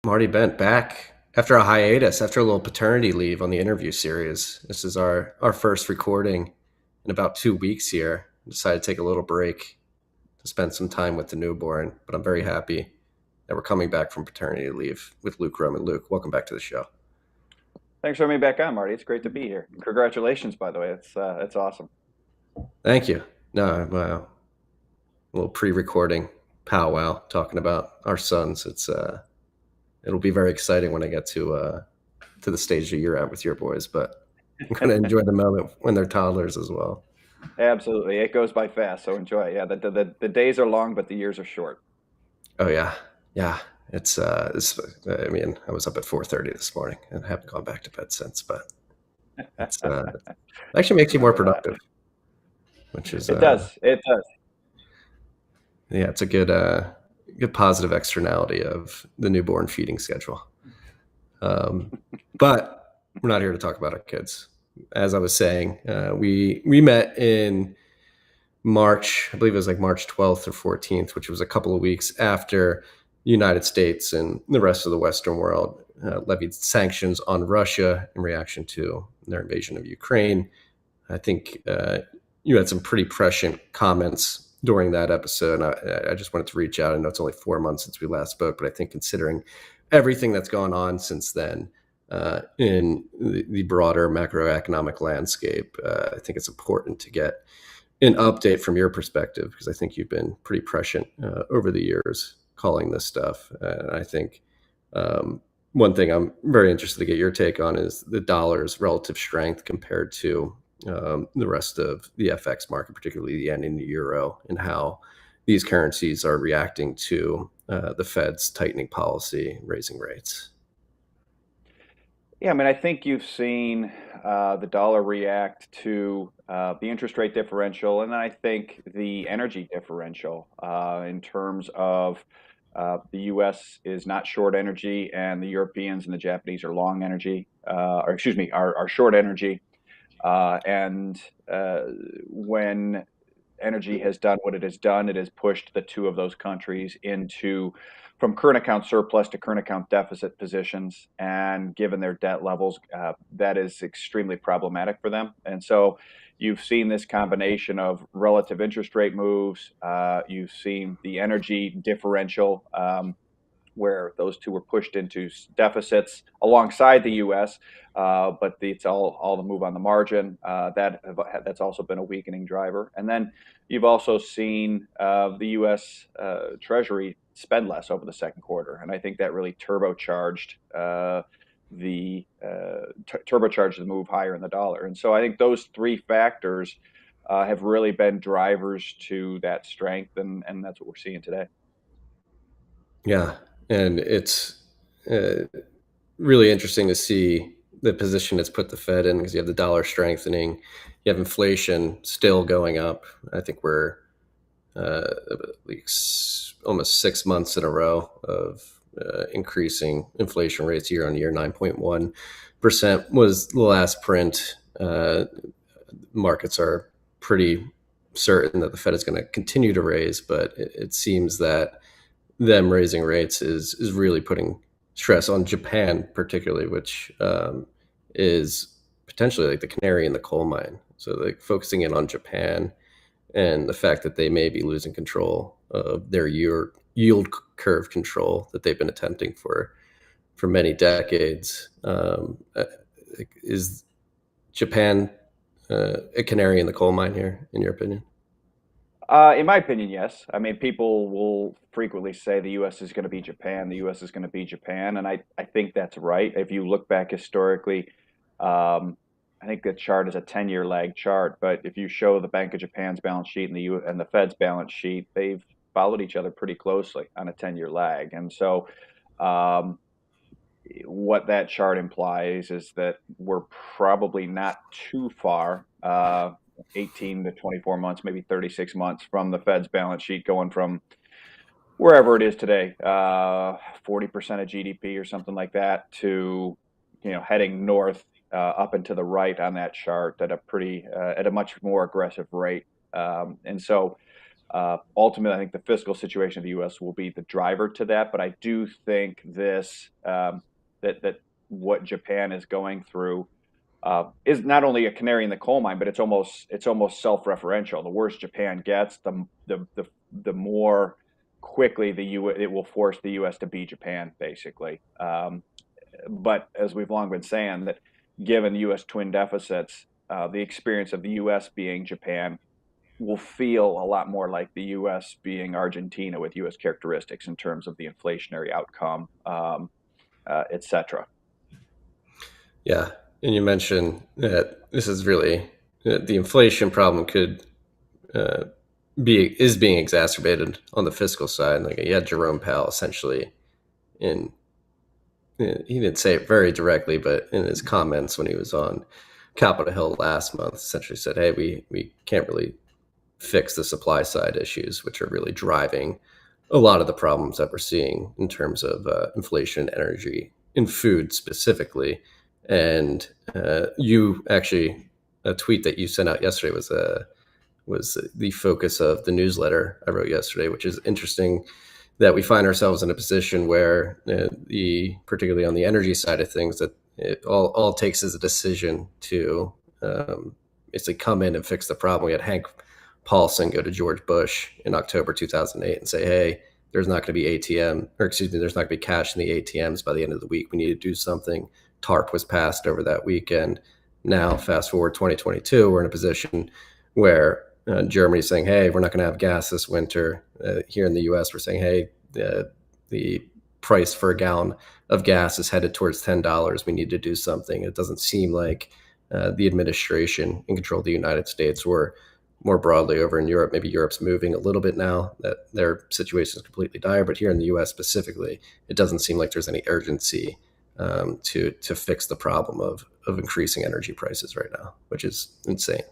Marty Bent back after a hiatus, after a little paternity leave on the interview series. This is our first recording in about 2 weeks here. I decided to take a little break to spend some time with the newborn, but I'm very happy that we're coming back from paternity leave with Luke Gromen. Luke, welcome back to the show. Thanks for having me back on, Marty. It's great to be here. Congratulations, by the way. It's awesome. Thank you. No, a little pre-recording powwow talking about our sons. It'll be very exciting when I get to the stage that you're at with your boys, but I'm going to enjoy the moment when they're toddlers as well. Absolutely. It goes by fast, so enjoy it. Yeah, the days are long, but the years are short. Oh yeah, yeah. It's. I mean, I was up at 4:30 this morning and haven't gone back to bed since. But it actually makes you more Remember that. productive, which is It does. It does. yeah, it's a good positive externality of the newborn feeding schedule. But we're not here to talk about our kids. As I was saying, we met in March. I believe it was like March 12th or 14th, which was a couple of weeks after the United States and the rest of the Western world levied sanctions on Russia in reaction to their invasion of Ukraine. I think you had some pretty prescient comments during that episode. And I just wanted to reach out. I know it's only 4 months since we last spoke, but I think considering everything that's gone on since then in the broader macroeconomic landscape, I think it's important to get an update from your perspective, because I think you've been pretty prescient over the years calling this stuff. And I think one thing I'm very interested to get your take on is the dollar's relative strength compared to the rest of the FX market, particularly the yen and the euro, and how these currencies are reacting to the Fed's tightening policy, raising rates. Yeah, I mean, I think you've seen the dollar react to the interest rate differential, and then I think the energy differential in terms of the U.S. is not short energy, and the Europeans and the Japanese are long energy, or excuse me, are short energy. And when energy has done what it has done, it has pushed the two of those countries into from current account surplus to current account deficit positions. And given their debt levels, that is extremely problematic for them. And so you've seen this combination of relative interest rate moves. You've seen the energy differential. Where those two were pushed into deficits alongside the U.S., but it's all the move on the margin. That's also been a weakening driver. And then you've also seen the U.S. Treasury spend less over the second quarter, and I think that really turbocharged the move higher in the dollar. And so I think those three factors have really been drivers to that strength, and that's what we're seeing today. Yeah, and it's uh, really interesting to see the position it's put the Fed in, because you have the dollar strengthening, you have inflation still going up. I think we're like almost 6 months in a row of increasing inflation rates year on year. 9.1% was the last print. Markets are pretty certain that the Fed is going to continue to raise, but it seems that them raising rates is really putting stress on Japan, particularly, which is potentially like the canary in the coal mine. So, like, focusing in on Japan and the fact that they may be losing control of their yield curve control that they've been attempting for many decades. Is Japan a canary in the coal mine here, in your opinion? In my opinion, yes. I mean, people will frequently say the U.S. is going to be Japan, the U.S. is going to be Japan, and I think that's right. If you look back historically, I think the chart is a 10-year lag chart, but if you show the Bank of Japan's balance sheet and the Fed's balance sheet, they've followed each other pretty closely on a 10-year lag. And so, um, what that chart implies is that we're probably not too far, 18 to 24 months, maybe 36 months from the Fed's balance sheet going from wherever it is today, 40% of GDP or something like that, to heading north up and to the right on that chart at a much more aggressive rate. And so Ultimately, I think the fiscal situation of the U.S. will be the driver to that. But I do think this that what Japan is going through is not only a canary in the coal mine, but it's almost self-referential. The worse Japan gets, the more quickly it will force the U.S. to be Japan, basically. But as we've long been saying, that given U.S. twin deficits, the experience of the U.S. being Japan will feel a lot more like the U.S. being Argentina with U.S. characteristics in terms of the inflationary outcome, et cetera. Yeah, and you mentioned that this is really the inflation problem could uh, is being exacerbated on the fiscal side. Like you had Jerome Powell essentially in he didn't say it very directly, but in his comments when he was on Capitol Hill last month, essentially said, "Hey, we can't really fix the supply side issues, which are really driving a lot of the problems that we're seeing in terms of inflation, energy, in food specifically." And you actually a tweet that you sent out yesterday was the focus of the newsletter I wrote yesterday, which is interesting that we find ourselves in a position where particularly on the energy side of things, that all it takes is a decision to basically come in and fix the problem. We had Hank Paulson go to George Bush in October 2008 and say, "Hey, there's not going to be there's not going to be cash in the ATMs by the end of the week. We need to do something." TARP was passed over that weekend. Now, fast forward 2022, we're in a position where Germany's saying, "Hey, we're not going to have gas this winter." Here in the U.S., we're saying, "Hey, the price for a gallon of gas is headed towards $10. We need to do something." It doesn't seem like the administration in control of the United States or more broadly over in Europe. Maybe Europe's moving a little bit now that their situation is completely dire, but here in the U.S. specifically, it doesn't seem like there's any urgency to fix the problem of increasing energy prices right now, which is insane.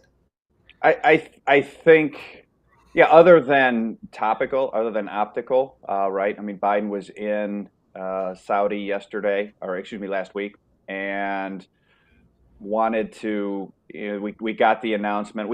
I think, yeah, other than topical, other than optical, right? I mean, Biden was in Saudi yesterday, or excuse me, last week, and wanted to, we got the announcement.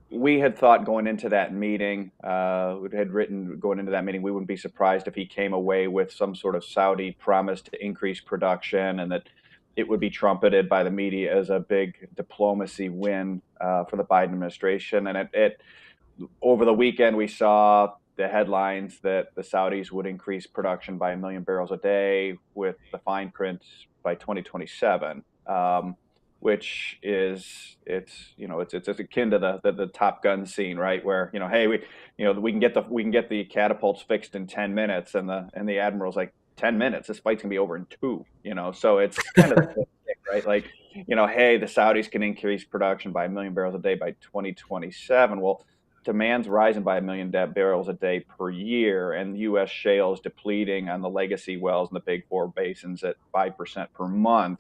We had thought going into that meeting, we had written going into that meeting, we wouldn't be surprised if he came away with some sort of Saudi promise to increase production, and that it would be trumpeted by the media as a big diplomacy win for the Biden administration. And it over the weekend, we saw the headlines that the Saudis would increase production by 1 million barrels a day, with the fine print by 2027. Which is it's akin to the Top Gun scene, right? Where hey, we can get the catapults fixed in 10 minutes, and the admiral's like, 10 minutes, this fight's gonna be over in 2. So it's kind of the thing, right? Like, hey, the Saudis can increase production by 1 million barrels a day by 2027. Well, demand's rising by 1 million barrels a day per year, and U.S. shale is depleting on the legacy wells in the Big Four basins at 5% per month.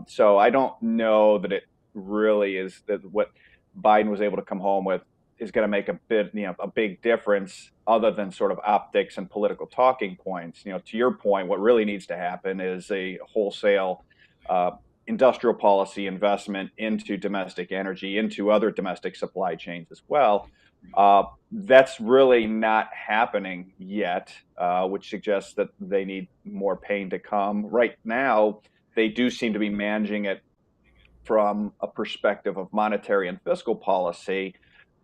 So I don't know that it really is that what Biden was able to come home with is going to make a big difference, other than sort of optics and political talking points. To your point, what really needs to happen is a wholesale industrial policy investment into domestic energy, into other domestic supply chains as well. That's really not happening yet, which suggests that they need more pain to come. Right now, they do seem to be managing it from a perspective of monetary and fiscal policy,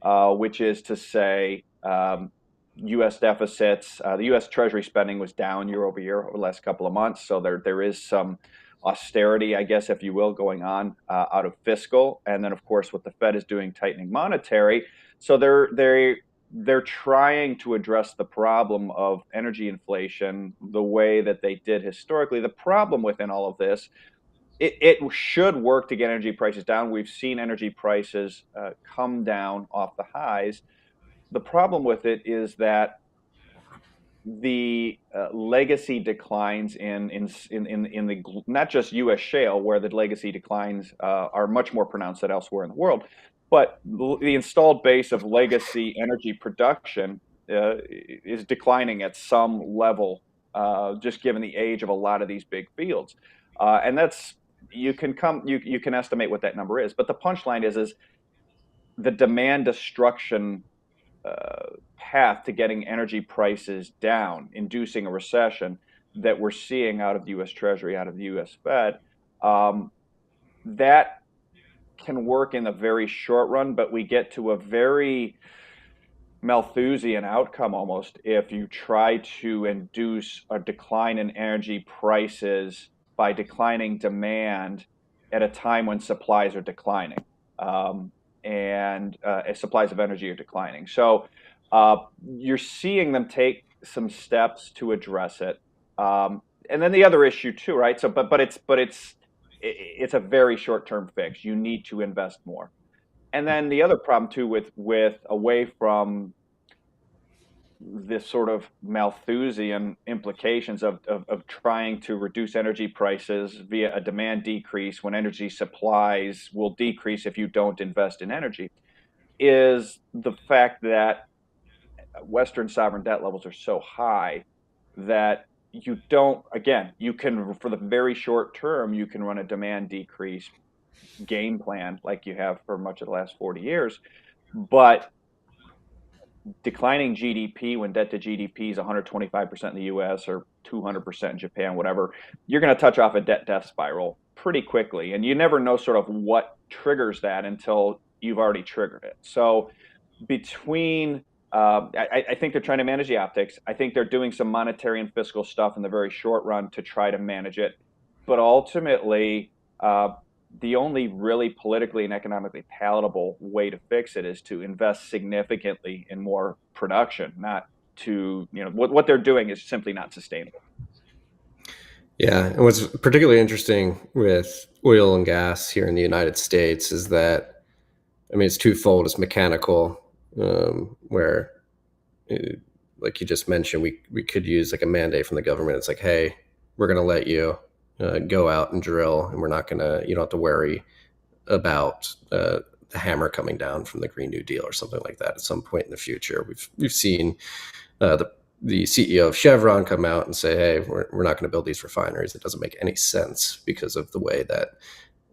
which is to say, U.S. deficits. The U.S. Treasury spending was down year over year over the last couple of months, so there is some austerity, I guess, if you will, going on out of fiscal. And then, of course, what the Fed is doing, tightening monetary. So they're trying to address the problem of energy inflation the way that they did historically. The problem within all of this, it should work to get energy prices down. We've seen energy prices come down off the highs. The problem with it is that the legacy declines in the not just U.S. shale, where the legacy declines are much more pronounced than elsewhere in the world, but the installed base of legacy energy production is declining at some level, just given the age of a lot of these big fields, and that's you can estimate what that number is. But the punchline is the demand destruction path to getting energy prices down, inducing a recession that we're seeing out of the U.S. Treasury, out of the U.S. Fed, that can work in the very short run, but we get to a very Malthusian outcome almost if you try to induce a decline in energy prices by declining demand at a time when supplies are declining, and supplies of energy are declining. So you're seeing them take some steps to address it. And then the other issue too, right? So, but it's a very short-term fix. You need to invest more. And then the other problem too with away from this sort of Malthusian implications of trying to reduce energy prices via a demand decrease when energy supplies will decrease if you don't invest in energy, is the fact that Western sovereign debt levels are so high that you don't, again, you can, for the very short term, you can run a demand decrease game plan like you have for much of the last 40 years. But declining GDP when debt to GDP is 125% in the US or 200% in Japan, whatever, you're going to touch off a debt death spiral pretty quickly. And you never know sort of what triggers that until you've already triggered it. So between I think they're trying to manage the optics. I think they're doing some monetary and fiscal stuff in the very short run to try to manage it. But ultimately, the only really politically and economically palatable way to fix it is to invest significantly in more production, not to, what they're doing is simply not sustainable. Yeah, and what's particularly interesting with oil and gas here in the United States is that, I mean, it's twofold. It's mechanical, where, like you just mentioned, we could use like a mandate from the government. It's like, hey, we're going to let you go out and drill, and you don't have to worry about the hammer coming down from the Green New Deal or something like that at some point in the future. We've seen the CEO of Chevron come out and say, hey, we're not going to build these refineries. It doesn't make any sense because of the way that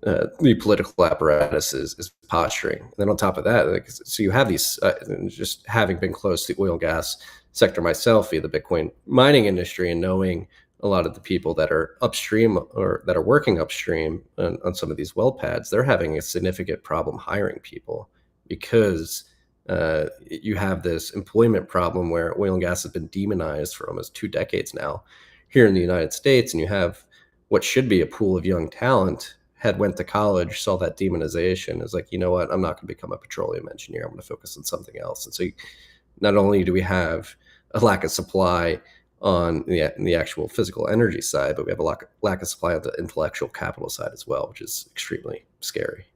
the political apparatus is posturing. And then on top of that, so you have these, just having been close to the oil and gas sector myself via the Bitcoin mining industry and knowing a lot of the people that are upstream or that are working upstream on some of these well pads, they're having a significant problem hiring people because you have this employment problem where oil and gas has been demonized for almost 2 decades now here in the United States. And you have what should be a pool of young talent went to college, saw that demonization, is like, you know what, I'm not going to become a petroleum engineer. I'm going to focus on something else. And so not only do we have a lack of supply on the actual physical energy side, but we have a lack of supply on the intellectual capital side as well, which is extremely scary.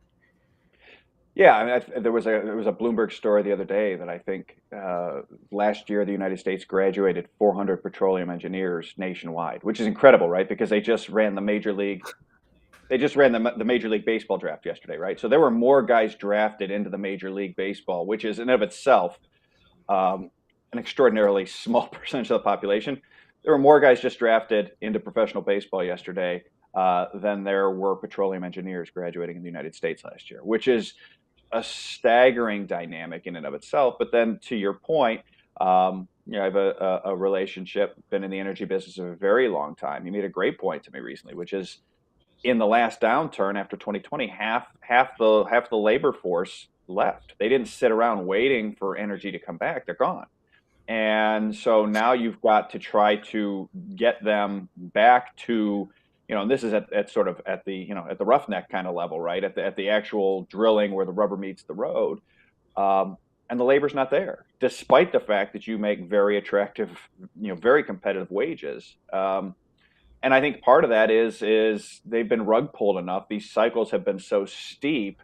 Yeah, I mean, there was a Bloomberg story the other day that I think last year the United States graduated 400 petroleum engineers nationwide, which is incredible, right? Because they just ran the Major League Baseball draft yesterday, right? So there were more guys drafted into the Major League Baseball, which is in and of itself an extraordinarily small percentage of the population. There were more guys just drafted into professional baseball yesterday than there were petroleum engineers graduating in the United States last year, which is a staggering dynamic in and of itself. But then to your point, I have a relationship, been in the energy business a very long time. You made a great point to me recently, which is in the last downturn after 2020, half the labor force left. They didn't sit around waiting for energy to come back. They're gone. And so now you've got to try to get them back to, and this is at sort of at the, at the roughneck kind of level, right? At the actual drilling where the rubber meets the road. And the labor's not there, despite the fact that you make very attractive, very competitive wages. And I think part of that is they've been rug pulled enough. These cycles have been so steep.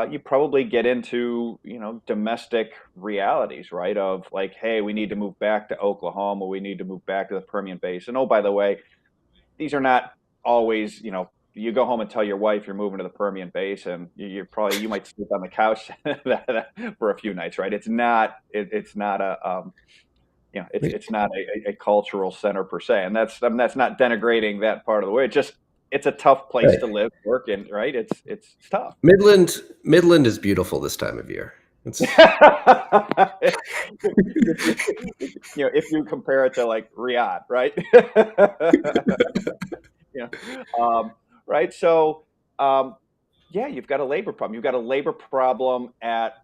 You probably get into, domestic realities, right? Of like, hey, we need to move back to Oklahoma. We need to move back to the Permian Basin. Oh, by the way, these are not always, you go home and tell your wife you're moving to the Permian Basin. You might sleep on the couch for a few nights, right? It's not a cultural center per se. And that's not denigrating that part of the way. It's a tough place to live, work in, right? It's tough. Midland is beautiful this time of year. It's If you compare it to like Riyadh, right? Yeah. Right. So, um, yeah, you've got a labor problem. You've got a labor problem at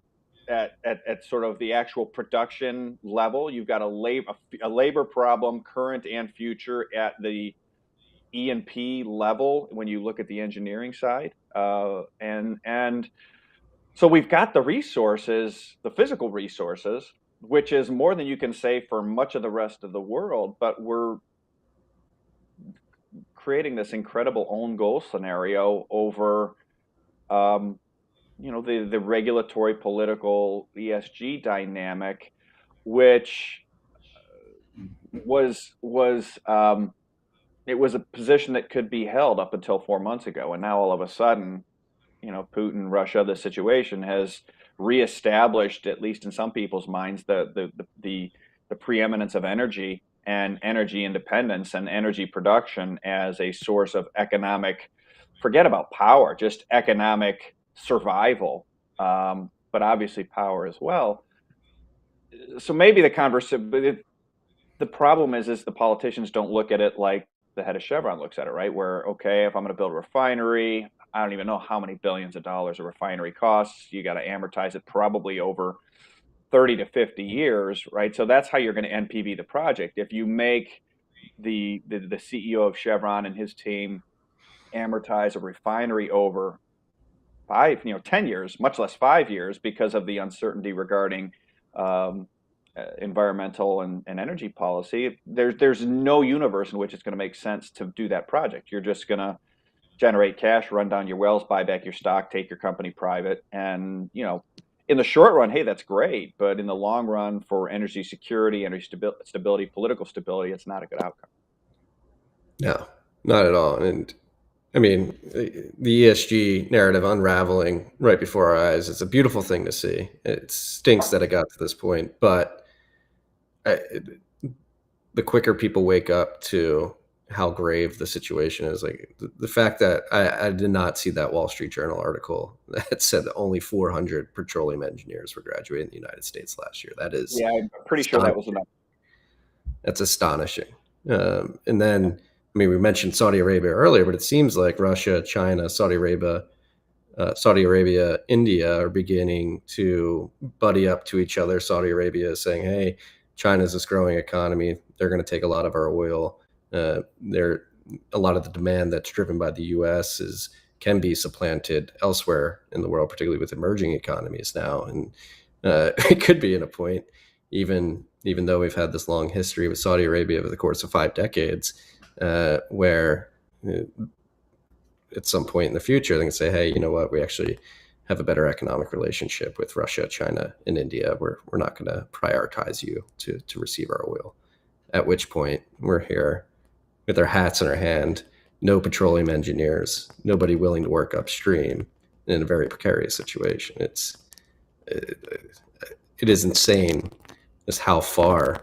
sort of the actual production level. You've got a labor problem, current and future, at the E&P level when you look at the engineering side. And so we've got the resources, the physical resources, which is more than you can say for much of the rest of the world, but we're creating this incredible own goal scenario over the regulatory, political, ESG dynamic, which was it was a position that could be held up until 4 months ago, and now all of a sudden, Putin, Russia, the situation has reestablished, at least in some people's minds, the preeminence of energy and energy independence and energy production as a source of economic, forget about power, just economic survival, but obviously power as well. So maybe the problem is the politicians don't look at it like the head of Chevron looks at it, right? Where, okay, if I'm going to build a refinery, I don't even know how many billions of dollars a refinery costs. You got to amortize it probably over 30 to 50 years, right? So that's how you're going to NPV the project. If you make the CEO of Chevron and his team amortize a refinery over 10 years, much less 5 years, because of the uncertainty regarding um, environmental and energy policy, there's no universe in which it's going to make sense to do that project. You're just going to generate cash, run down your wells, buy back your stock, take your company private, and in the short run, hey, that's great, but in the long run, for energy security, energy stability, political stability, it's not a good outcome. no, not at all. And I mean, the ESG narrative unraveling right before our eyes. It's a beautiful thing to see. It stinks that it got to this point, but I, the quicker people wake up to how grave the situation is, like the fact that I did not see that Wall Street Journal article that said that only 400 petroleum engineers were graduating in the United States last year. That is Yeah, I'm pretty sure that was astonishing. enough. That's astonishing. And then, I mean, we mentioned Saudi Arabia earlier, but it seems like Russia, China, Saudi Arabia, India are beginning to buddy up to each other. Saudi Arabia is saying, "Hey, China's this growing economy. They're going to take a lot of our oil. They're a lot of the demand that's driven by the U.S. is can be supplanted elsewhere in the world, particularly with emerging economies now. And it could be in a point, even though we've had this long history with Saudi Arabia over the course of 5 decades, where at some point in the future, they can say, hey, you know what, we actually have a better economic relationship with Russia, China, and India. We're not going to prioritize you to receive our oil. At which point, we're here with our hats in our hand, no petroleum engineers, nobody willing to work upstream in a very precarious situation. It is insane just how far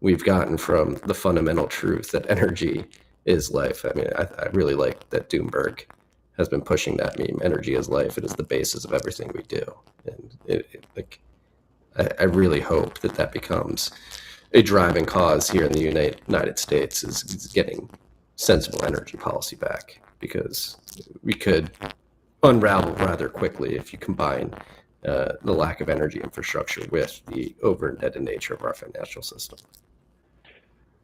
we've gotten from the fundamental truth that energy is life. I mean, I really like that Doomberg has been pushing that meme. Energy is life. It is the basis of everything we do. And I really hope that that becomes a driving cause here in the United States is getting sensible energy policy back, because we could unravel rather quickly if you combine the lack of energy infrastructure with the over indebted nature of our financial system.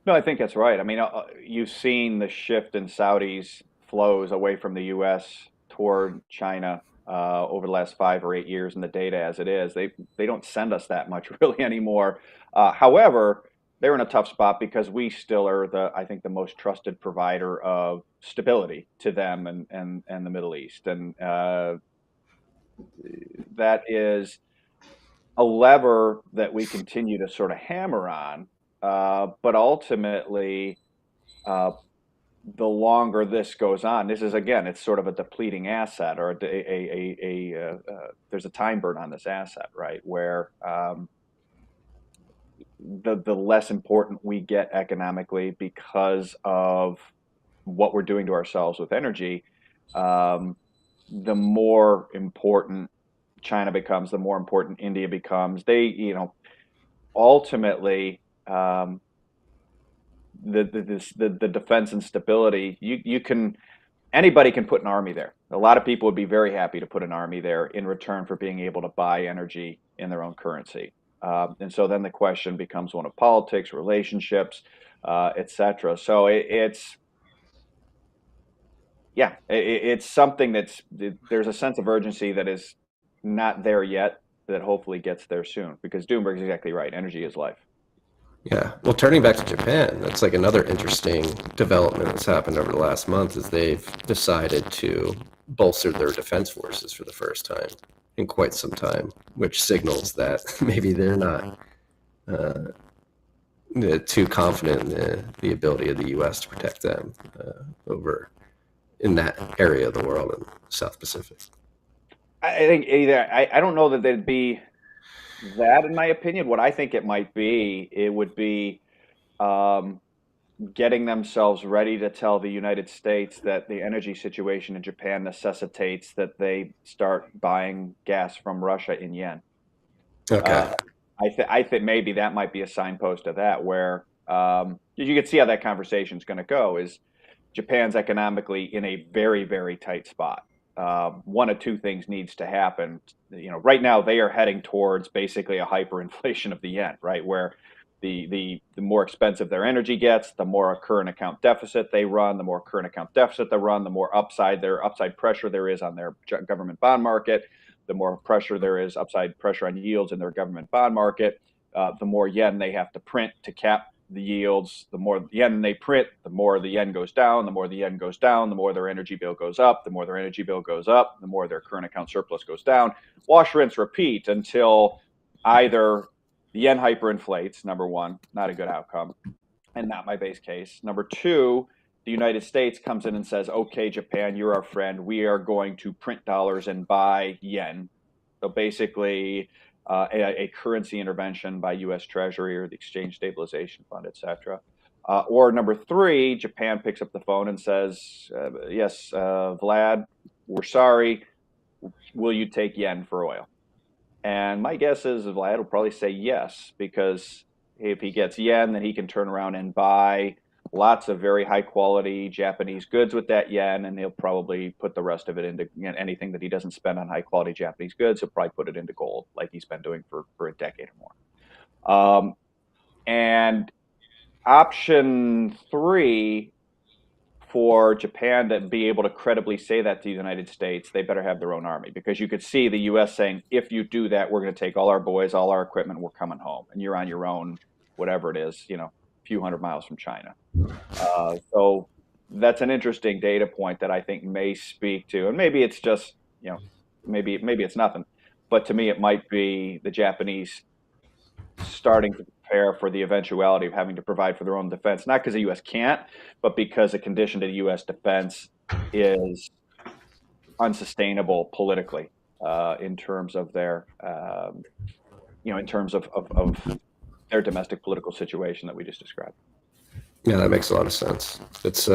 No, I think that's right. I mean, you've seen the shift in Saudi's flows away from the U.S. toward China over the last 5 or 8 years, and the data as it is, they don't send us that much really anymore. However, they're in a tough spot because we still are I think the most trusted provider of stability to them and the Middle East, and that is a lever that we continue to sort of hammer on. But ultimately, uh, the longer this goes on, this is again, it's sort of a depleting asset, or there's a time burn on this asset, right? Where the less important we get economically because of what we're doing to ourselves with energy, the more important China becomes, the more important India becomes. They, ultimately, the defense and stability, anybody can put an army there. A lot of people would be very happy to put an army there in return for being able to buy energy in their own currency. And so then the question becomes one of politics, relationships, etc. So it's something there's a sense of urgency that is not there yet, that hopefully gets there soon, because Doomberg's exactly right. Energy is life. Yeah. Well, turning back to Japan, that's like another interesting development that's happened over the last month is they've decided to bolster their defense forces for the first time in quite some time, which signals that maybe they're not uh, too confident in the ability of the U.S. to protect them over in that area of the world in the South Pacific. I think either I don't know that they'd be that, in my opinion. What I think it would be um, getting themselves ready to tell the United States that the energy situation in Japan necessitates that they start buying gas from Russia in yen. Okay. Uh, I think maybe that might be a signpost of that, where you can see how that conversation is going to go. Is Japan's economically in a very, very tight spot. One of two things needs to happen. Right now they are heading towards basically a hyperinflation of the yen, right? Where the more expensive their energy gets, the more a current account deficit they run. The more current account deficit they run, the more upside pressure there is on their government bond market. The more pressure there is, upside pressure on yields in their government bond market. The more yen they have to print to cap the yields. The more yen they print, the more the yen goes down. The more the yen goes down, the more their energy bill goes up. The more their energy bill goes up, the more their current account surplus goes down. Wash, rinse, repeat until either the yen hyperinflates, number one, not a good outcome, and not my base case. Number two, the United States comes in and says, okay, Japan, you're our friend. We are going to print dollars and buy yen. So basically, a currency intervention by U.S. Treasury or the Exchange Stabilization Fund, et cetera. Or number three, Japan picks up the phone and says, yes, Vlad, we're sorry. Will you take yen for oil? And my guess is Vlad will probably say yes, because if he gets yen, then he can turn around and buy lots of very high quality Japanese goods with that yen, and he'll probably put the rest of it into anything that he doesn't spend on high quality Japanese goods. He'll probably put it into gold, like he's been doing for a decade or more. And option three, for Japan to be able to credibly say that to the United States, they better have their own army, because you could see the U.S. saying, if you do that, we're going to take all our boys, all our equipment, we're coming home, and you're on your own, whatever it is, a few hundred miles from China. So that's an interesting data point that I think may speak to, and maybe it's just, maybe it's nothing, but to me it might be the Japanese starting to prepare for the eventuality of having to provide for their own defense, not because the U.S. can't, but because a condition to the U.S. defense is unsustainable politically, in terms of their, in terms of their domestic political situation that we just described. Yeah, that makes a lot of sense. It's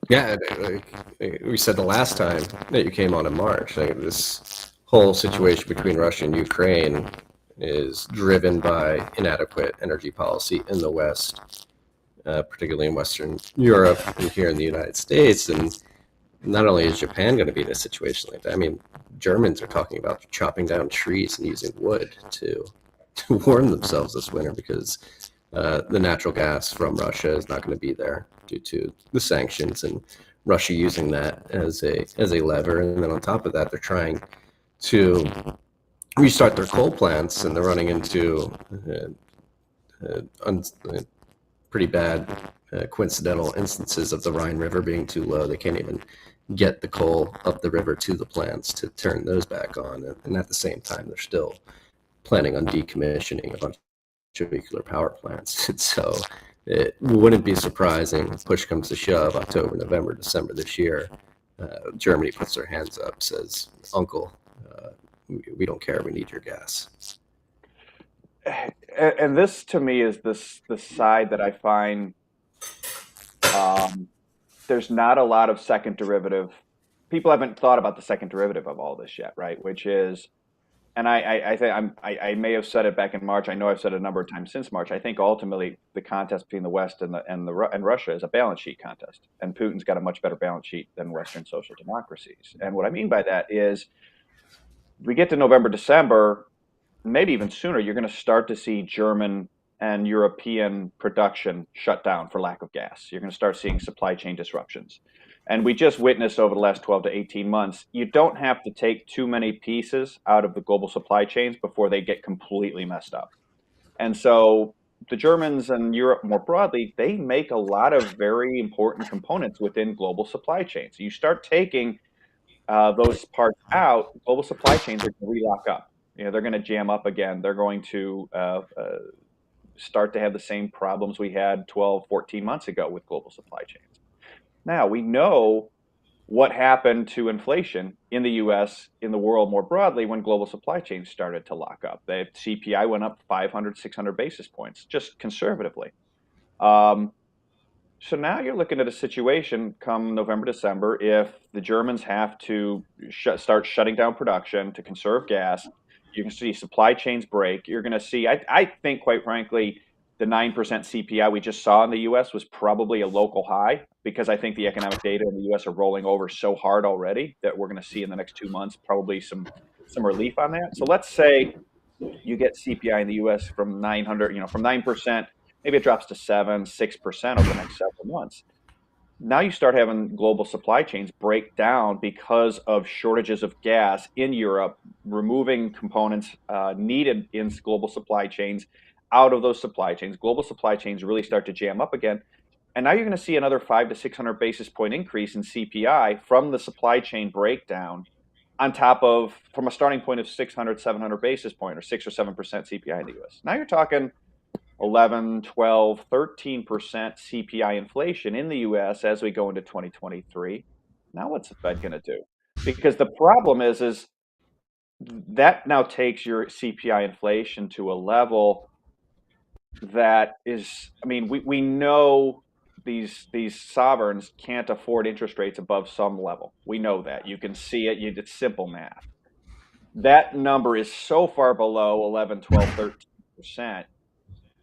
yeah, we said the last time that you came on in March, this whole situation between Russia and Ukraine is driven by inadequate energy policy in the West, particularly in Western Europe and here in the United States. And not only is Japan going to be in a situation like that, I mean, Germans are talking about chopping down trees and using wood to warm themselves this winter, because the natural gas from Russia is not going to be there due to the sanctions, and Russia using that as a lever. And then on top of that, they're trying to restart their coal plants, and they're running into pretty bad coincidental instances of the Rhine River being too low. They can't even get the coal up the river to the plants to turn those back on. And at the same time, they're still planning on decommissioning a bunch of nuclear power plants. And so it wouldn't be surprising, push comes to shove, October, November, December this year, Germany puts their hands up, says, Uncle, we don't care, we need your gas. And this, to me, is the side that I find there's not a lot of second derivative people haven't thought about the second derivative of all this yet, right? Which is, and I think I may have said it back in March. I know I've said it a number of times since March. I think ultimately the contest between the West and Russia is a balance sheet contest, and Putin's got a much better balance sheet than Western social democracies. And what I mean by that is, we get to November, December, maybe even sooner, you're going to start to see German and European production shut down for lack of gas. You're going to start seeing supply chain disruptions. And we just witnessed over the last 12 to 18 months, you don't have to take too many pieces out of the global supply chains before they get completely messed up. And so the Germans and Europe more broadly, they make a lot of very important components within global supply chains. You start taking those parts out, global supply chains are going to relock up. They're going to jam up again. They're going to start to have the same problems we had 12, 14 months ago with global supply chains. Now, we know what happened to inflation in the US, in the world more broadly, when global supply chains started to lock up. The CPI went up 500, 600 basis points, just conservatively. So now you're looking at a situation come November, December, if the Germans have to start shutting down production to conserve gas, you can see supply chains break. You're going to see, I think, quite frankly, the 9% CPI we just saw in the US was probably a local high, because I think the economic data in the US are rolling over so hard already that we're going to see in the next 2 months probably some relief on that. So let's say you get CPI in the US from 900, from 9%, maybe it drops to 7, 6% over the next several months. Now you start having global supply chains break down because of shortages of gas in Europe, removing components needed in global supply chains out of those supply chains. Global supply chains really start to jam up again. And now you're going to see another 500 to 600 basis point increase in CPI from the supply chain breakdown, on top of, from a starting point of 600, 700 basis point, or 6 or 7% CPI in the US. Now you're talking 11, 12, 13% CPI inflation in the US as we go into 2023. Now what's the Fed going to do? Because the problem is that now takes your CPI inflation to a level that is, I mean, we know these sovereigns can't afford interest rates above some level. We know that. You can see it. It's simple math. That number is so far below 11, 12, 13%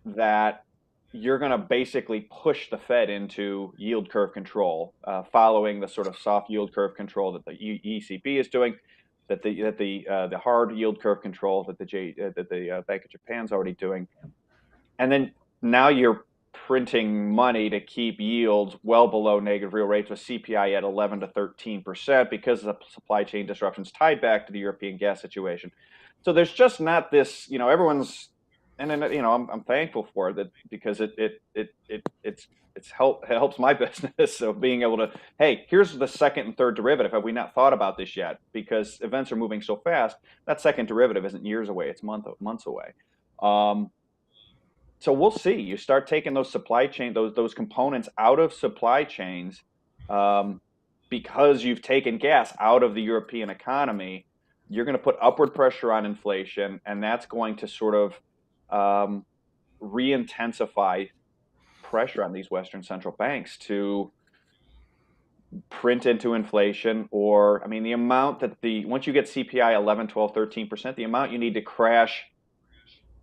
that you're going to basically push the Fed into yield curve control, following the sort of soft yield curve control that the ECB is doing, that the hard yield curve control that the Bank of Japan's already doing, and then now you're printing money to keep yields well below negative real rates, with CPI at 11 to 13% because of the supply chain disruptions tied back to the European gas situation. So there's just not this, everyone's. And then, I'm thankful for it, because it helps my business. So being able to, hey, here's the second and third derivative. Have we not thought about this yet? Because events are moving so fast. That second derivative isn't years away; it's months away. So we'll see. You start taking those supply chain, those components out of supply chains, because you've taken gas out of the European economy. You're going to put upward pressure on inflation, and that's going to sort of re-intensify pressure on these Western central banks to print into inflation. Or, I mean, the amount that once you get CPI 11, 12, 13%, the amount you need to crash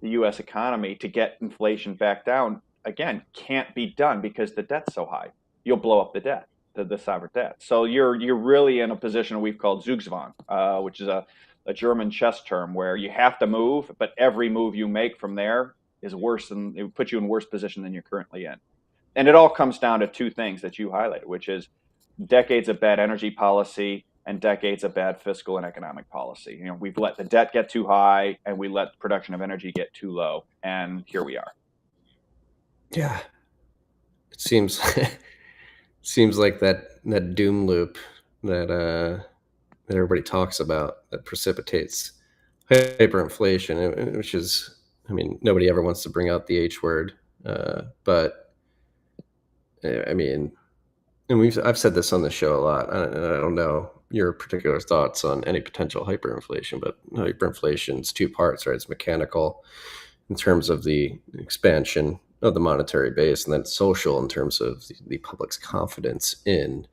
the US economy to get inflation back down, again, can't be done because the debt's so high. You'll blow up the debt, the sovereign debt. So you're really in a position we've called Zugzwang, which is a German chess term where you have to move, but every move you make from there is worse than, it would put you in worse position than you're currently in. And it all comes down to two things that you highlighted, which is decades of bad energy policy and decades of bad fiscal and economic policy. We've let the debt get too high and we let production of energy get too low. And here we are. Yeah. It seems like that doom loop that everybody talks about, that precipitates hyperinflation, which is, I mean, nobody ever wants to bring out the H word, but I mean, and I've said this on the show a lot. I don't know your particular thoughts on any potential hyperinflation, but hyperinflation is two parts, right? It's mechanical in terms of the expansion of the monetary base, and then social in terms of the public's confidence in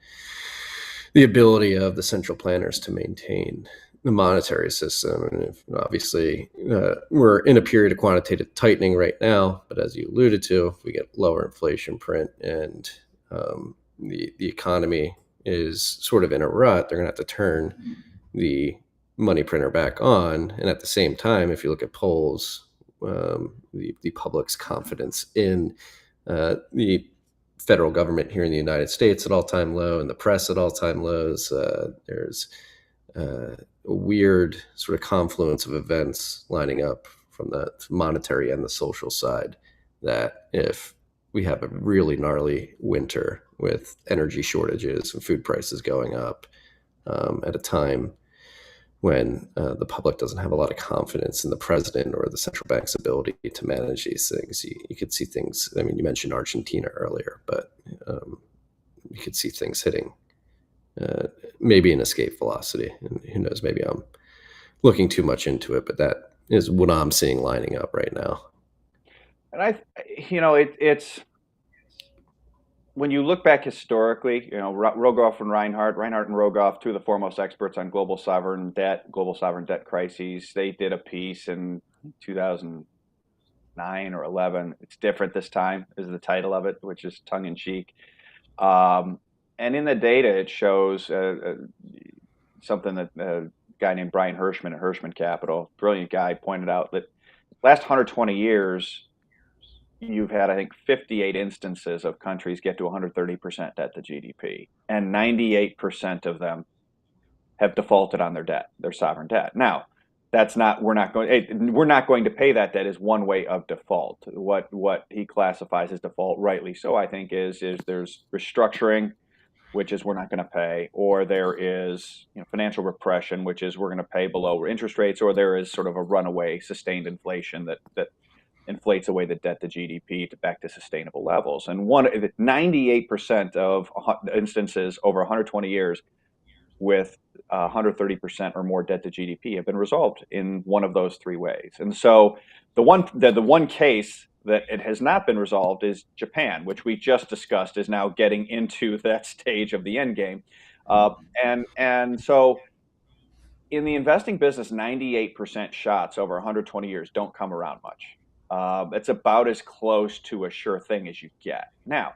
the ability of the central planners to maintain the monetary system. And obviously, we're in a period of quantitative tightening right now, but as you alluded to, if we get lower inflation print and the economy is sort of in a rut, they're going to have to turn the money printer back on. And at the same time, if you look at polls, the public's confidence in the federal government here in the United States at all-time low, and the press at all-time lows. There's a weird sort of confluence of events lining up from the monetary and the social side, that if we have a really gnarly winter with energy shortages and food prices going up at a time when the public doesn't have a lot of confidence in the president or the central bank's ability to manage these things. You could see things. I mean, you mentioned Argentina earlier, but you could see things hitting maybe an escape velocity. And who knows, maybe I'm looking too much into it, but that is what I'm seeing lining up right now. And it's when you look back historically, Rogoff and Reinhardt and Rogoff, two of the foremost experts on global sovereign debt crises, they did a piece in 2009 or 11. It's different this time is the title of it, which is tongue in cheek. And in the data, it shows something that a guy named Brian Hirschman at Hirschman Capital, brilliant guy, pointed out that last 120 years, you've had, I think, 58 instances of countries get to 130% debt to GDP, and 98% of them have defaulted on their debt, their sovereign debt. Now, that's not, we're not going to pay that debt is one way of default. What he classifies as default, rightly so, I think, is there's restructuring, which is we're not going to pay, or there is financial repression, which is we're going to pay below interest rates, or there is sort of a runaway sustained inflation that inflates away the debt to GDP back to sustainable levels. And 98% of instances over 120 years with 130% or more debt to GDP have been resolved in one of those three ways. And so the one case that it has not been resolved is Japan, which we just discussed is now getting into that stage of the end game. And so in the investing business, 98% shots over 120 years don't come around much. It's about as close to a sure thing as you get. Now,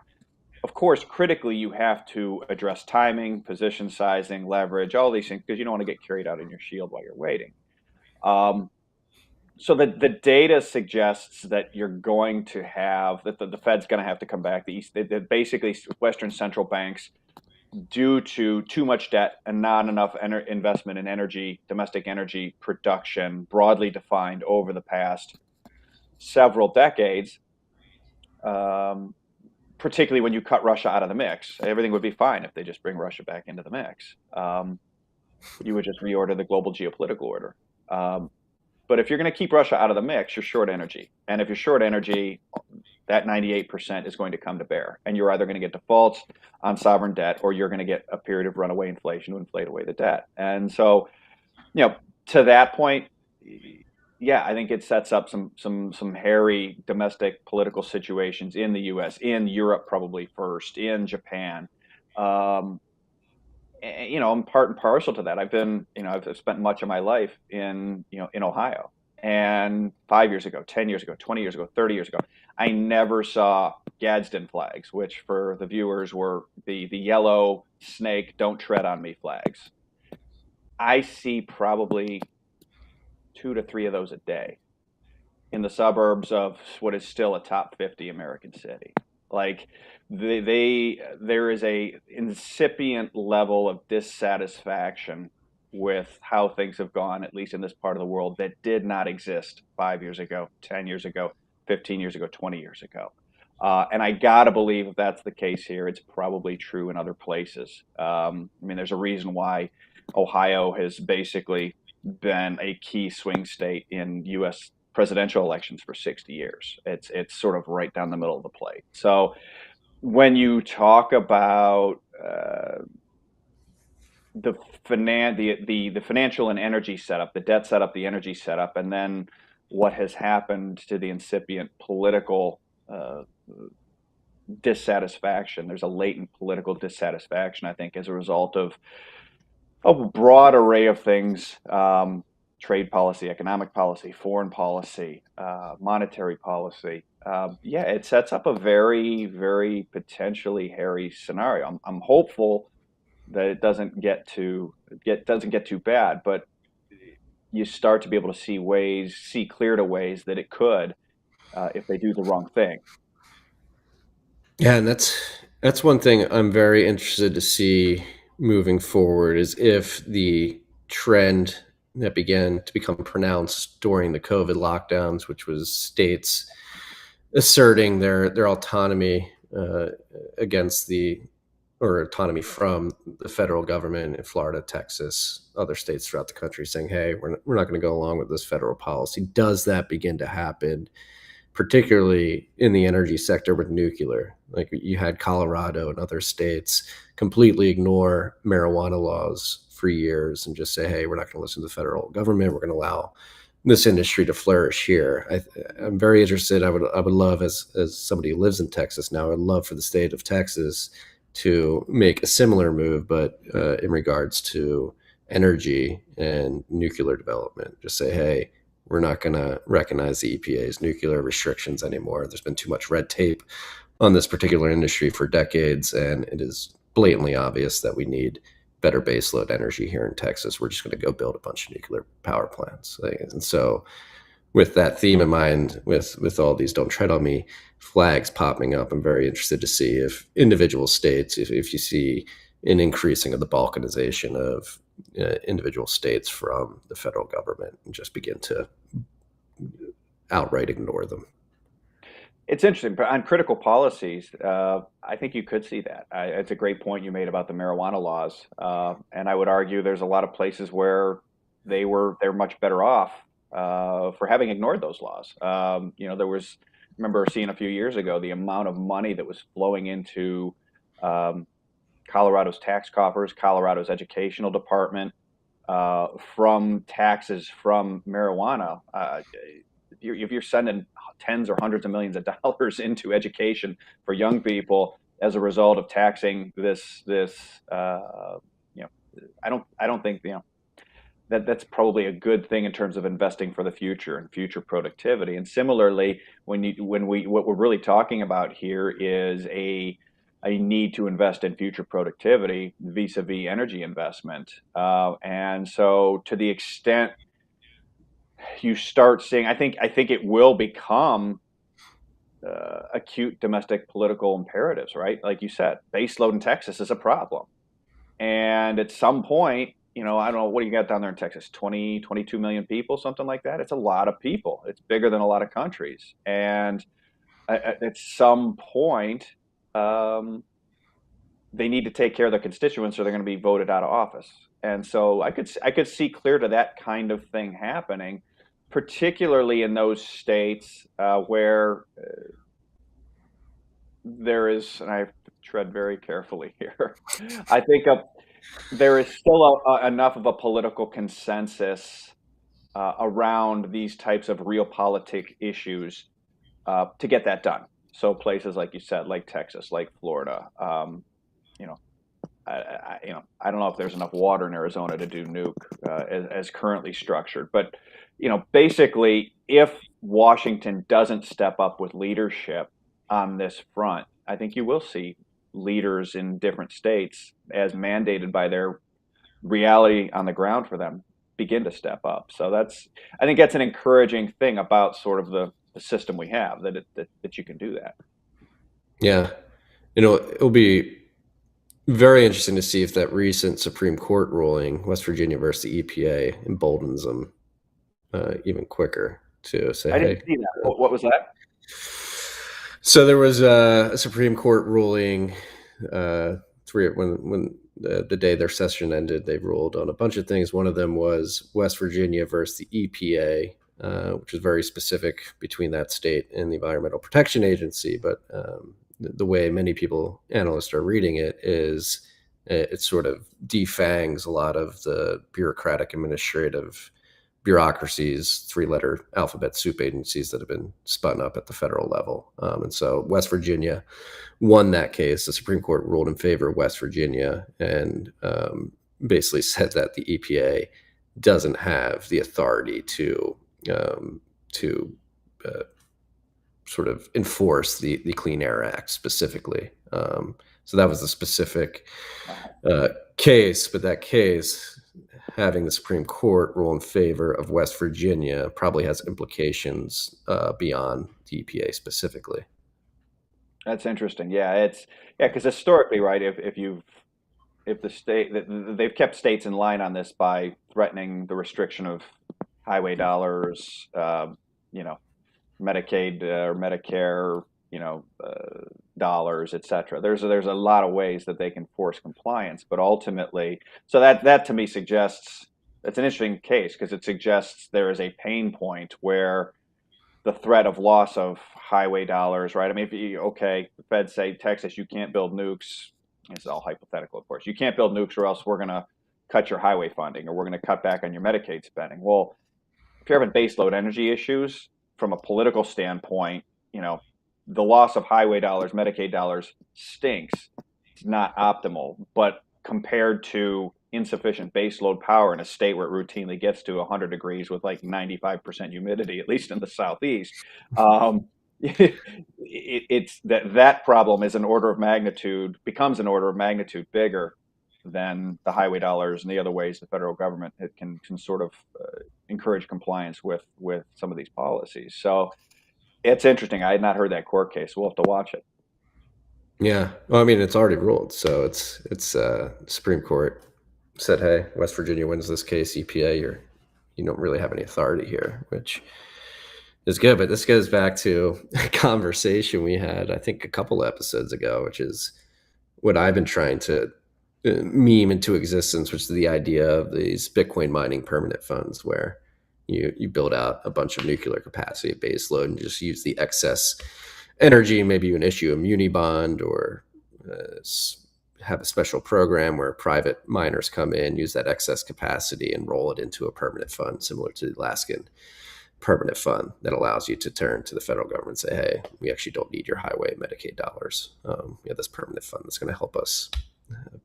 of course, critically, you have to address timing, position sizing, leverage, all these things, because you don't want to get carried out in your shield while you're waiting. So the data suggests that you're going to have, that the Fed's going to have to come back. Basically, Western central banks, due to too much debt and not enough investment in energy, domestic energy production, broadly defined over the past several decades, particularly when you cut Russia out of the mix. Everything would be fine if they just bring Russia back into the mix. You would just reorder the global geopolitical order. But if you're going to keep Russia out of the mix, you're short energy. And if you're short energy, that 98% is going to come to bear. And you're either going to get defaults on sovereign debt, or you're going to get a period of runaway inflation to inflate away the debt. And so, to that point, yeah, I think it sets up some hairy domestic political situations in the U.S., in Europe probably first, in Japan. I'm part and parcel to that. I've spent much of my life in Ohio, and 5 years ago, 10 years ago, 20 years ago, 30 years ago, I never saw Gadsden flags, which for the viewers were the yellow snake, don't tread on me flags. I see probably 2 to 3 of those a day in the suburbs of what is still a top 50 American city. Like there is a incipient level of dissatisfaction with how things have gone, at least in this part of the world, that did not exist 5 years ago, 10 years ago, 15 years ago, 20 years ago. And I gotta believe if that's the case here, it's probably true in other places. There's a reason why Ohio has basically been a key swing state in U.S. presidential elections for 60 years. It's sort of right down the middle of the plate. So when you talk about the financial and energy setup, the debt setup, the energy setup, and then what has happened to the incipient political dissatisfaction. There's a latent political dissatisfaction, I think, as a result of a broad array of things: trade policy, economic policy, foreign policy, monetary policy. Yeah, it sets up a very, very potentially hairy scenario. I'm hopeful that it doesn't get too bad, but you start to be able to see clear to ways that it could, if they do the wrong thing. Yeah, and that's one thing I'm very interested to see moving forward is if the trend that began to become pronounced during the COVID lockdowns, which was states asserting their autonomy against the or autonomy from the federal government in Florida, Texas, other states throughout the country saying, hey, we're not going to go along with this federal policy. Does that begin to happen, particularly in the energy sector with nuclear? Like you had Colorado and other states completely ignore marijuana laws for years and just say, hey, we're not going to listen to the federal government. We're going to allow this industry to flourish here. I'm very interested. I would love, as somebody who lives in Texas now, I would love for the state of Texas to make a similar move, but in regards to energy and nuclear development, just say, hey, we're not going to recognize the EPA's nuclear restrictions anymore. There's been too much red tape on this particular industry for decades, and it is blatantly obvious that we need better baseload energy here in Texas. We're just going to go build a bunch of nuclear power plants. And so with that theme in mind, with all these "Don't Tread on Me" flags popping up, I'm very interested to see if individual states, if you see an increasing of the balkanization of individual states from the federal government, and just begin to outright ignore them. It's interesting, but on critical policies, I think you could see that. It's a great point you made about the marijuana laws, and I would argue there's a lot of places where they're much better off for having ignored those laws. There was, I remember seeing a few years ago the amount of money that was flowing into Colorado's tax coffers, Colorado's educational department, from taxes from marijuana. If you're sending tens or hundreds of millions of dollars into education for young people as a result of taxing this, I don't think that's probably a good thing in terms of investing for the future and future productivity. And similarly, what we're really talking about here is a need to invest in future productivity vis-a-vis energy investment. And so to the extent you start seeing, I think it will become acute domestic political imperatives, right? Like you said, baseload in Texas is a problem. And at some point, I don't know, what do you got down there in Texas? 20, 22 million people, something like that. It's a lot of people. It's bigger than a lot of countries. And at some point, they need to take care of their constituents or they're going to be voted out of office. And so I could see clear to that kind of thing happening, particularly in those states where there is, and I have to tread very carefully here, I think there is still enough of a political consensus around these types of realpolitik issues to get that done. So places like you said, like Texas, like Florida, I don't know if there's enough water in Arizona to do nuke as currently structured, but basically, if Washington doesn't step up with leadership on this front, I think you will see leaders in different states, as mandated by their reality on the ground for them, begin to step up. So I think that's an encouraging thing about sort of the system we have, that you can do that. Yeah, it'll be very interesting to see if that recent Supreme Court ruling, West Virginia versus the EPA, emboldens them even quicker to say, I didn't hey. see that. What was that? So there was a Supreme Court ruling when the day their session ended. They ruled on a bunch of things. One of them was West Virginia versus the EPA, which is very specific between that state and the Environmental Protection Agency. But the way many analysts are reading it is it sort of defangs a lot of the bureaucratic administrative bureaucracies, three-letter alphabet soup agencies that have been spun up at the federal level. And so West Virginia won that case. The Supreme Court ruled in favor of West Virginia and basically said that the EPA doesn't have the authority to sort of enforce the Clean Air Act specifically. So that was the specific case, but that case, having the Supreme Court rule in favor of West Virginia, probably has implications beyond the EPA specifically. That's interesting. Yeah, because historically, right, if the state they've kept states in line on this by threatening the restriction of highway dollars, Medicaid or Medicare, dollars, et cetera. There's a lot of ways that they can force compliance, but ultimately, so that to me suggests it's an interesting case because it suggests there is a pain point where the threat of loss of highway dollars, right? I mean, the feds say, Texas, you can't build nukes. It's all hypothetical, of course. You can't build nukes or else we're going to cut your highway funding or we're going to cut back on your Medicaid spending. Well, if you're having baseload energy issues from a political standpoint, the loss of highway dollars, Medicaid dollars stinks. It's not optimal, but compared to insufficient baseload power in a state where it routinely gets to 100 degrees with like 95% humidity, at least in the Southeast, it's that problem is becomes an order of magnitude bigger than the highway dollars and the other ways the federal government can sort of encourage compliance with some of these policies. So it's interesting. I had not heard that court case. We'll have to watch it. Yeah. Well, I mean, it's already ruled. So it's Supreme Court said, hey, West Virginia wins this case. EPA, you don't really have any authority here, which is good. But this goes back to a conversation we had, I think, a couple episodes ago, which is what I've been trying to meme into existence, which is the idea of these Bitcoin mining permanent funds where you build out a bunch of nuclear capacity at baseload and just use the excess energy. Maybe you can issue a muni bond or have a special program where private miners come in, use that excess capacity and roll it into a permanent fund, similar to the Alaskan permanent fund that allows you to turn to the federal government and say, hey, we actually don't need your highway Medicaid dollars. We have this permanent fund that's going to help us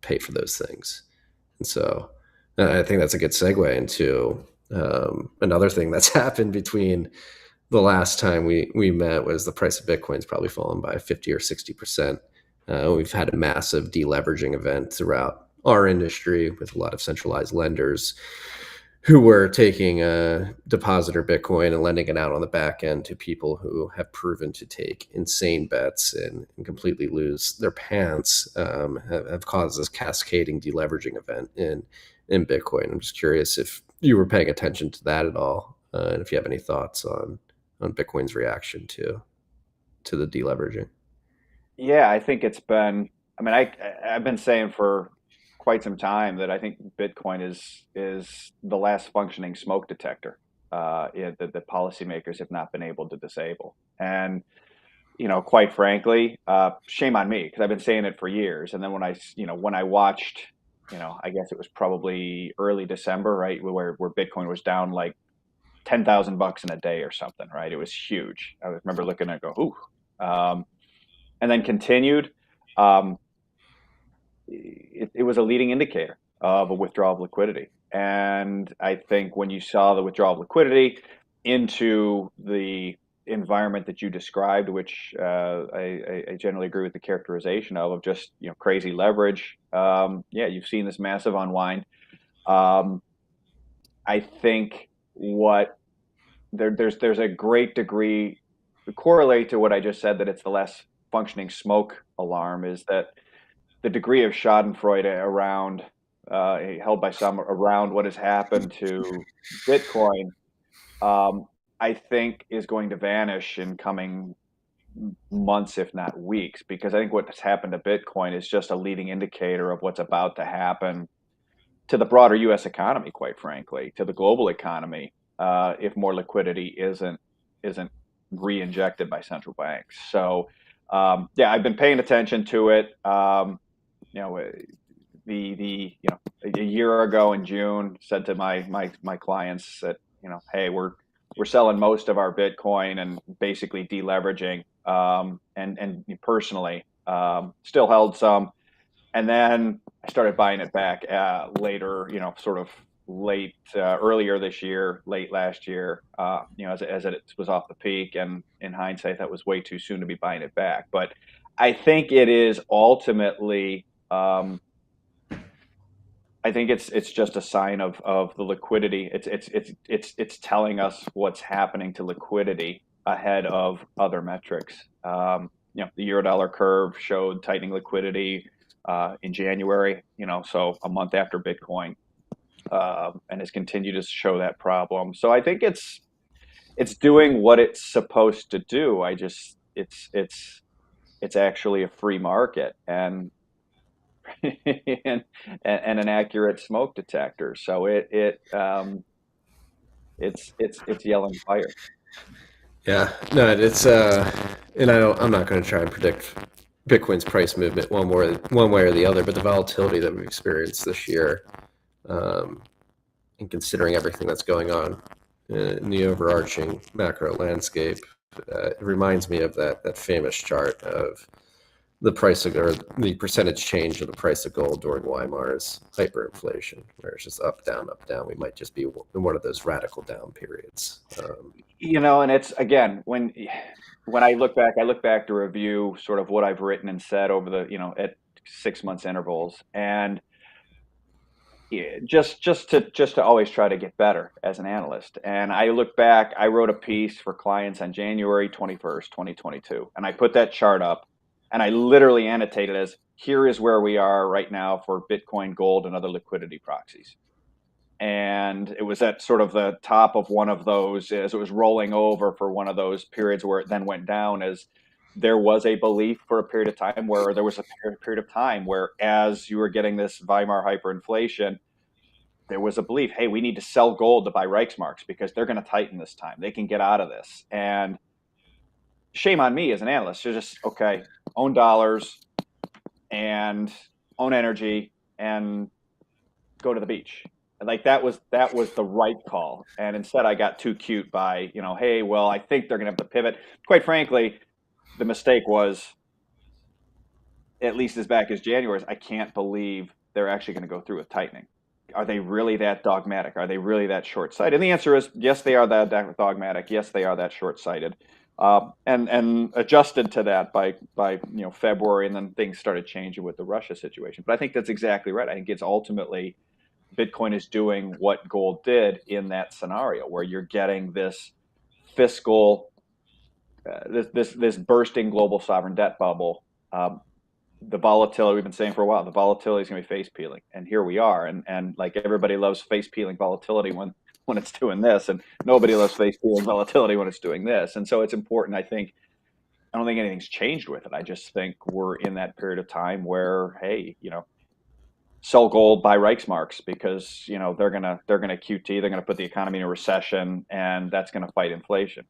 pay for those things. And so I think that's a good segue into another thing that's happened between the last time we met was the price of Bitcoin's probably fallen by 50 or 60%. We've had a massive deleveraging event throughout our industry with a lot of centralized lenders who were taking a depositor Bitcoin and lending it out on the back end to people who have proven to take insane bets and completely lose their pants, have caused this cascading deleveraging event in Bitcoin. I'm just curious if you were paying attention to that at all, and if you have any thoughts on Bitcoin's reaction to the deleveraging. Yeah, I think it's been. I mean, I've been saying for quite some time that I think Bitcoin is the last functioning smoke detector that policymakers have not been able to disable. And quite frankly, shame on me because I've been saying it for years. And then when I watched, I guess it was probably early December, right, where Bitcoin was down like $10,000 in a day or something, right? It was huge. I remember looking at it, go, ooh. And then continued. It was a leading indicator of a withdrawal of liquidity. And I think when you saw the withdrawal of liquidity into the environment that you described, which I generally agree with the characterization of just crazy leverage, you've seen this massive unwind. I think there's a great degree to correlate to what I just said, that it's the less functioning smoke alarm, is that the degree of schadenfreude around held by some around what has happened to Bitcoin, I think is going to vanish in coming months, if not weeks, because I think what's happened to Bitcoin is just a leading indicator of what's about to happen to the broader U.S. economy, quite frankly, to the global economy, if more liquidity isn't re-injected by central banks. So, I've been paying attention to it. A year ago in June, said to my clients that hey, we're selling most of our Bitcoin and basically deleveraging. And personally, still held some, and then I started buying it back later, sort of earlier this year, late last year, as it was off the peak. And in hindsight, that was way too soon to be buying it back. But I think it is ultimately, I think it's just a sign of the liquidity. It's telling us what's happening to liquidity ahead of other metrics. The Eurodollar curve showed tightening liquidity in January. So a month after Bitcoin, and has continued to show that problem. So I think it's doing what it's supposed to do. It's actually a free market, and and an accurate smoke detector. So it's yelling fire. Yeah, no, and I'm not going to try and predict Bitcoin's price movement one way or the other, but the volatility that we've experienced this year, and considering everything that's going on in the overarching macro landscape, it reminds me of that famous chart of the price of, or the percentage change of the price of gold during Weimar's hyperinflation, where it's just up, down, up, down. We might just be in one of those radical down periods. And it's, again, when I look back to review sort of what I've written and said over the, at 6 months intervals, and just to always try to get better as an analyst. And I look back, I wrote a piece for clients on January 21st, 2022, and I put that chart up, and I literally annotated as, here is where we are right now for Bitcoin, gold, and other liquidity proxies. And it was at sort of the top of one of those, as it was rolling over for one of those periods where it then went down, as there was a belief for a period of time where there was a period of time where, as you were getting this Weimar hyperinflation, there was a belief, hey, we need to sell gold to buy Reichsmarks because they're going to tighten this time. They can get out of this. And shame on me as an analyst. You're just, okay, own dollars and own energy and go to the beach. Like that was the right call. And instead I got too cute by, hey, well, I think they're going to have to pivot. Quite frankly, the mistake was, at least as back as January, I can't believe they're actually going to go through with tightening. Are they really that dogmatic? Are they really that short-sighted? And the answer is yes, they are that dogmatic. Yes, they are that short-sighted. And adjusted to that by February, and then things started changing with the Russia situation. But I think that's exactly right. I think it's ultimately Bitcoin is doing what gold did in that scenario, where you're getting this fiscal, this bursting global sovereign debt bubble. The volatility, we've been saying for a while, the volatility is going to be face peeling, and here we are. And like, everybody loves face peeling volatility when it's doing this, and nobody loves face peeling volatility when it's doing this. And so it's important. I don't think anything's changed with it. I just think we're in that period of time where, hey, sell gold, buy Reichsmarks, because they're gonna QT, they're gonna put the economy in a recession, and that's gonna fight inflation.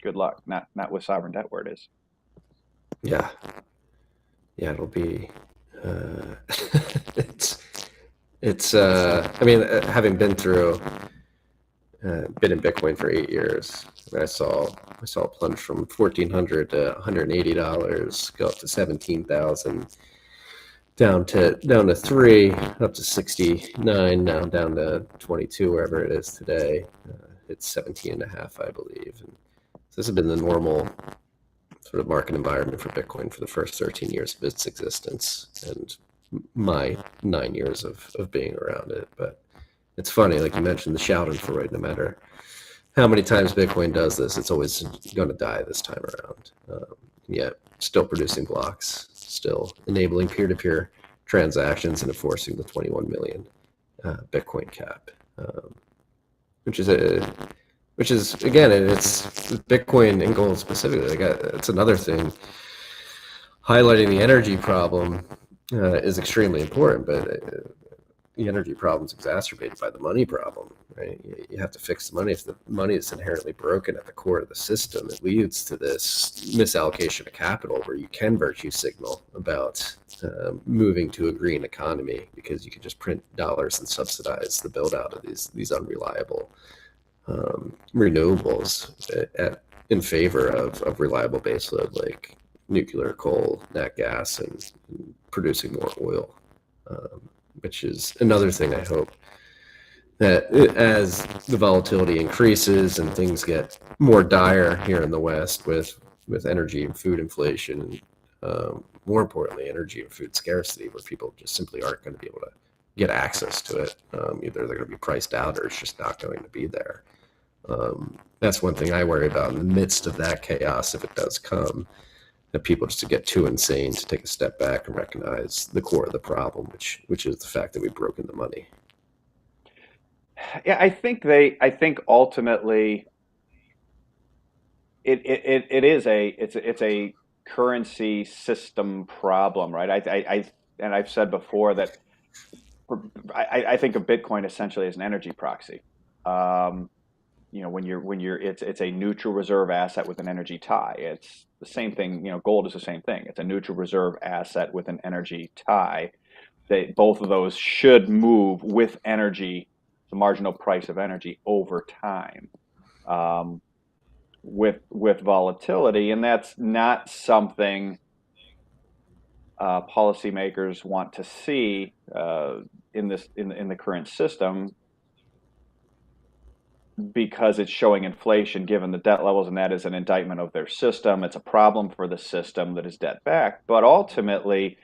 Good luck. Not with sovereign debt where it is. Yeah, it'll be. It's. I mean, having been in Bitcoin for 8 years, I saw a plunge from $1,400 to $180, go up to 17,000. Down to 3, up to 69, now down to 22, wherever it is today. It's 17 and a half, I believe. And so this has been the normal sort of market environment for Bitcoin for the first 13 years of its existence, and my 9 years of being around it. But it's funny, like you mentioned, the Schadenfreude, no matter how many times Bitcoin does this, it's always going to die this time around. Yet still producing blocks, still enabling peer-to-peer transactions, and enforcing the 21 million Bitcoin cap, which is again, and it's Bitcoin and gold specifically. It's another thing. Highlighting the energy problem is extremely important, but the energy problem is exacerbated by the money problem, right? You have to fix the money. If the money is inherently broken at the core of the system, it leads to this misallocation of capital, where you can virtue signal about moving to a green economy, because you can just print dollars and subsidize the build out of these unreliable renewables in favor of reliable baseload like nuclear, coal, nat gas, and producing more oil, which is another thing I hope that as the volatility increases and things get more dire here in the West with energy and food inflation, and more importantly, energy and food scarcity, where people just simply aren't going to be able to get access to it. Either they're going to be priced out or it's just not going to be there. That's one thing I worry about in the midst of that chaos, if it does come, that people just to get too insane to take a step back and recognize the core of the problem, which is the fact that we've broken the money. Yeah, I think ultimately it's a currency system problem, right? And I've said before that I think of Bitcoin essentially as an energy proxy. Um, when you're it's a neutral reserve asset with an energy tie. It's the same thing. Gold is the same thing. It's a neutral reserve asset with an energy tie. Both of those should move with energy, the marginal price of energy over time, um, with volatility, and that's not something policymakers want to see in the current system, because it's showing inflation given the debt levels, and that is an indictment of their system. It's a problem for the system that is debt backed. But ultimately,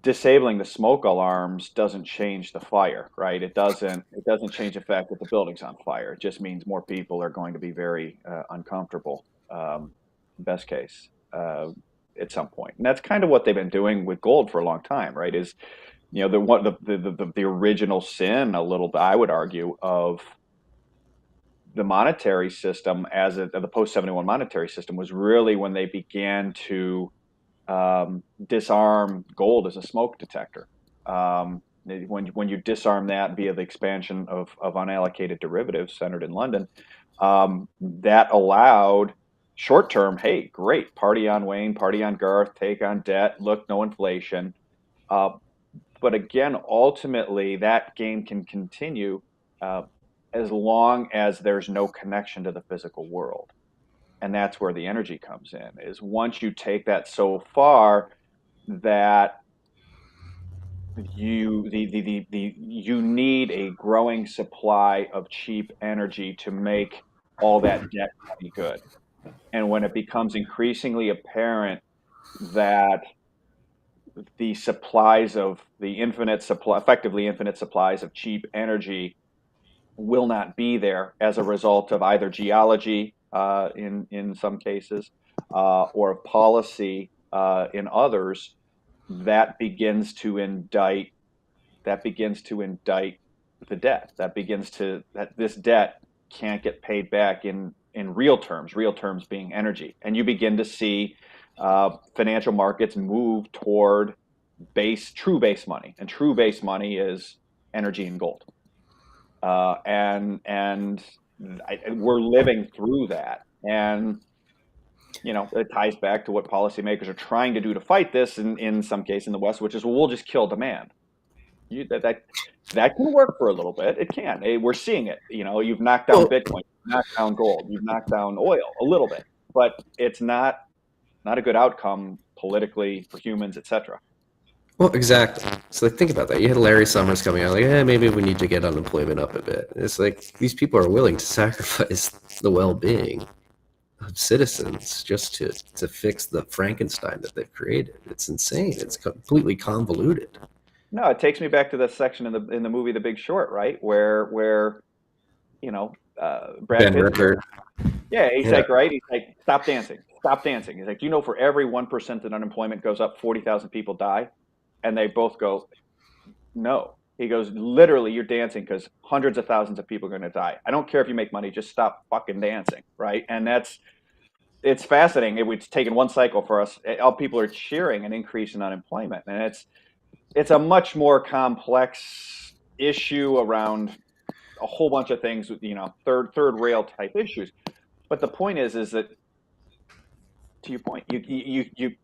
disabling the smoke alarms doesn't change the fire, right? It doesn't change the fact that the building's on fire. It just means more people are going to be very uncomfortable, best case, at some point. And that's kind of what they've been doing with gold for a long time, right? Is the original sin, a little bit, I would argue, of the monetary system the post 71 monetary system was really when they began to disarm gold as a smoke detector. When you disarm that via the expansion of unallocated derivatives centered in London, that allowed short term, hey, great, party on Wayne, party on Garth, take on debt, look, no inflation. But again, ultimately, that game can continue as long as there's no connection to the physical world. And that's where the energy comes in, is once you take that so far that you need a growing supply of cheap energy to make all that debt money good. And when it becomes increasingly apparent that the supplies of effectively infinite supplies of cheap energy will not be there as a result of either geology, in some cases, or of policy, in others, that begins to indict the debt. That this debt can't get paid back in real terms being energy. And you begin to see financial markets move toward true base money. And true base money is energy and gold. And we're living through that. And it ties back to what policymakers are trying to do to fight this in some case in the West, which is, well, we'll just kill demand. That can work for a little bit. It can. We're seeing it. You've knocked down Bitcoin, you've knocked down gold, you've knocked down oil a little bit, but it's not a good outcome politically for humans, etc. Well, exactly. So think about that. You had Larry Summers coming out like, maybe we need to get unemployment up a bit. It's like these people are willing to sacrifice the well-being of citizens just to fix the Frankenstein that they've created. It's insane. It's completely convoluted. No, it takes me back to the section in the movie The Big Short, right, where Brad Ben Pitt's Ripper. yeah, he's Yeah. like, right, he's like, stop dancing, stop dancing. He's like, for every 1% that unemployment goes up, 40,000 people die, and they both go, no. He goes, literally, you're dancing because hundreds of thousands of people are going to die. I don't care if you make money, just stop fucking dancing, right? And it's fascinating. It's taken one cycle for us. All people are cheering an increase in unemployment, and it's a much more complex issue around a whole bunch of things, third rail type issues. But the point is that, to your point, you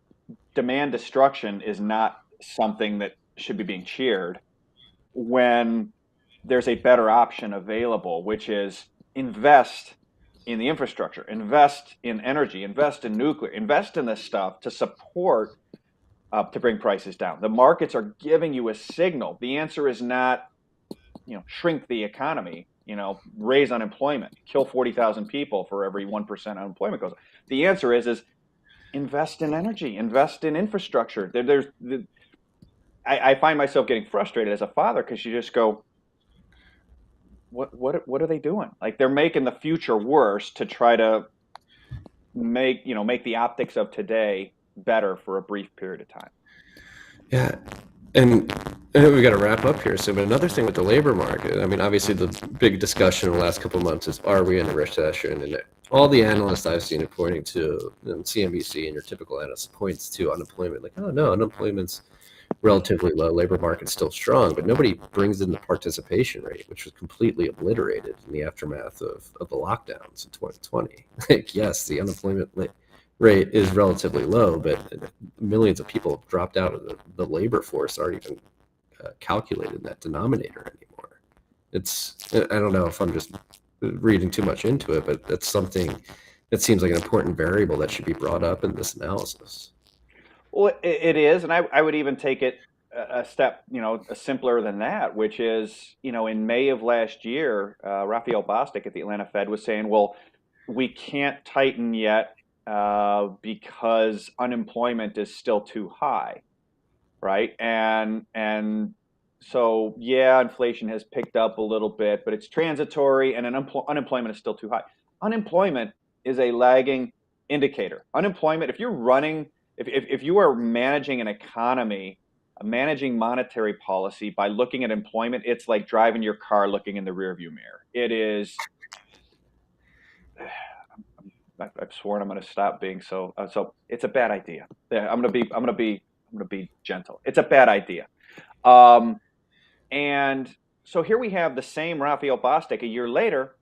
demand destruction is not something that should be being cheered, when there's a better option available, which is, invest in the infrastructure, invest in energy, invest in nuclear, invest in this stuff to support to bring prices down. The markets are giving you a signal. The answer is not, shrink the economy, raise unemployment, kill 40,000 people for every 1% unemployment goes up. The answer is invest in energy, invest in infrastructure. I find myself getting frustrated as a father because you just go, what are they doing? Like, they're making the future worse to try to make the optics of today better for a brief period of time. Yeah. And I know we got to wrap up here soon, but another thing with the labor market, I mean, obviously the big discussion in the last couple of months is, are we in a recession? And all the analysts I've seen are pointing to, CNBC and your typical analyst points to unemployment, like, oh no, unemployment's relatively low, labor market's still strong, but nobody brings in the participation rate, which was completely obliterated in the aftermath of the lockdowns in 2020. Like, yes, the unemployment rate is relatively low, but millions of people have dropped out of the labor force, aren't even calculated in that denominator anymore. I don't know if I'm just reading too much into it, but that's something that seems like an important variable that should be brought up in this analysis. Well, it is, and I would even take it a step, simpler than that, which is, in May of last year, Raphael Bostic at the Atlanta Fed was saying, well, we can't tighten yet because unemployment is still too high, right? And so, yeah, inflation has picked up a little bit, but it's transitory, and unemployment is still too high. Unemployment is a lagging indicator. Unemployment, if you're running, if you are managing an economy, managing monetary policy by looking at employment, it's like driving your car looking in the rearview mirror. It is. I've sworn I'm going to stop being so. So it's a bad idea. I'm going to be gentle. It's a bad idea. And so here we have the same Raphael Bostic a year later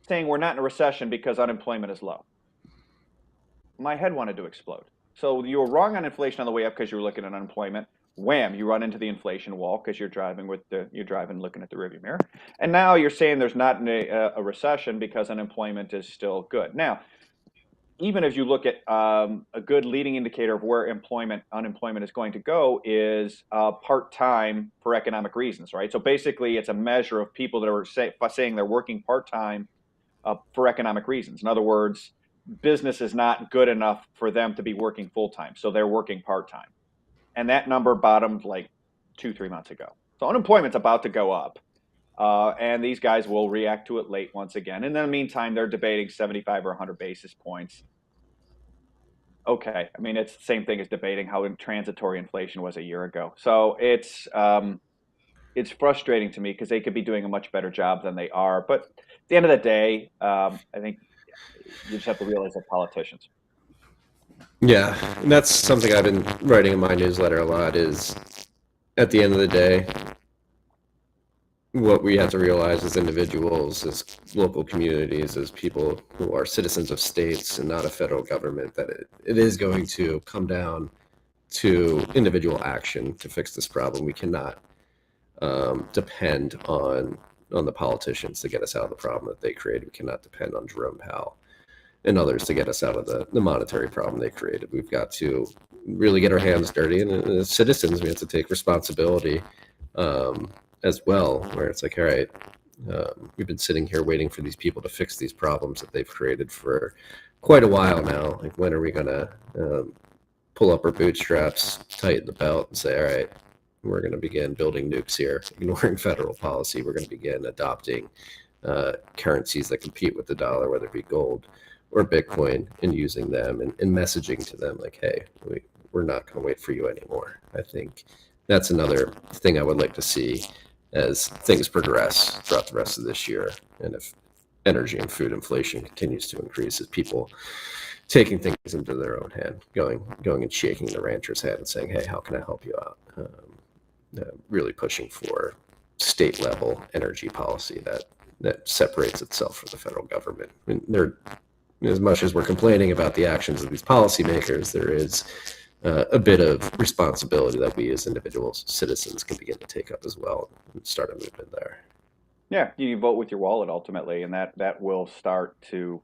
saying we're not in a recession because unemployment is low. My head wanted to explode. So you were wrong on inflation on the way up because you were looking at unemployment. Wham! You run into the inflation wall because you're driving looking at the rearview mirror. And now you're saying there's not a recession because unemployment is still good. Now, even as you look at a good leading indicator of where unemployment is going to go is part-time for economic reasons, right? So basically, it's a measure of people that are saying they're working part-time for economic reasons. In other words, business is not good enough for them to be working full-time, so they're working part-time. And that number bottomed like 2-3 months ago. So unemployment's about to go up. And these guys will react to it late once again. In the meantime, they're debating 75 or 100 basis points. Okay, I mean, it's the same thing as debating how transitory inflation was a year ago. So it's frustrating to me because they could be doing a much better job than they are. But at the end of the day, I think you just have to realize they're politicians. Yeah, and that's something I've been writing in my newsletter a lot is, at the end of the day, what we have to realize as individuals, as local communities, as people who are citizens of states and not a federal government, that it is going to come down to individual action to fix this problem. We cannot depend on the politicians to get us out of the problem that they created. We cannot depend on Jerome Powell and others to get us out of the monetary problem they created. We've got to really get our hands dirty, and as citizens, we have to take responsibility as well, where it's like, all right, we've been sitting here waiting for these people to fix these problems that they've created for quite a while now. Like, when are we going to pull up our bootstraps, tighten the belt, and say, all right, we're going to begin building nukes here, ignoring federal policy. We're going to begin adopting currencies that compete with the dollar, whether it be gold or Bitcoin, and using them and messaging to them like, hey, we're not going to wait for you anymore. I think that's another thing I would like to see as things progress throughout the rest of this year. And if energy and food inflation continues to increase, as people taking things into their own hand, going and shaking the rancher's hand and saying, hey, how can I help you out? Really pushing for state level energy policy that separates itself from the federal government. I mean, as much as we're complaining about the actions of these policymakers, there is a bit of responsibility that we as individual citizens can begin to take up as well and start a movement there. Yeah, you vote with your wallet ultimately, and that will start to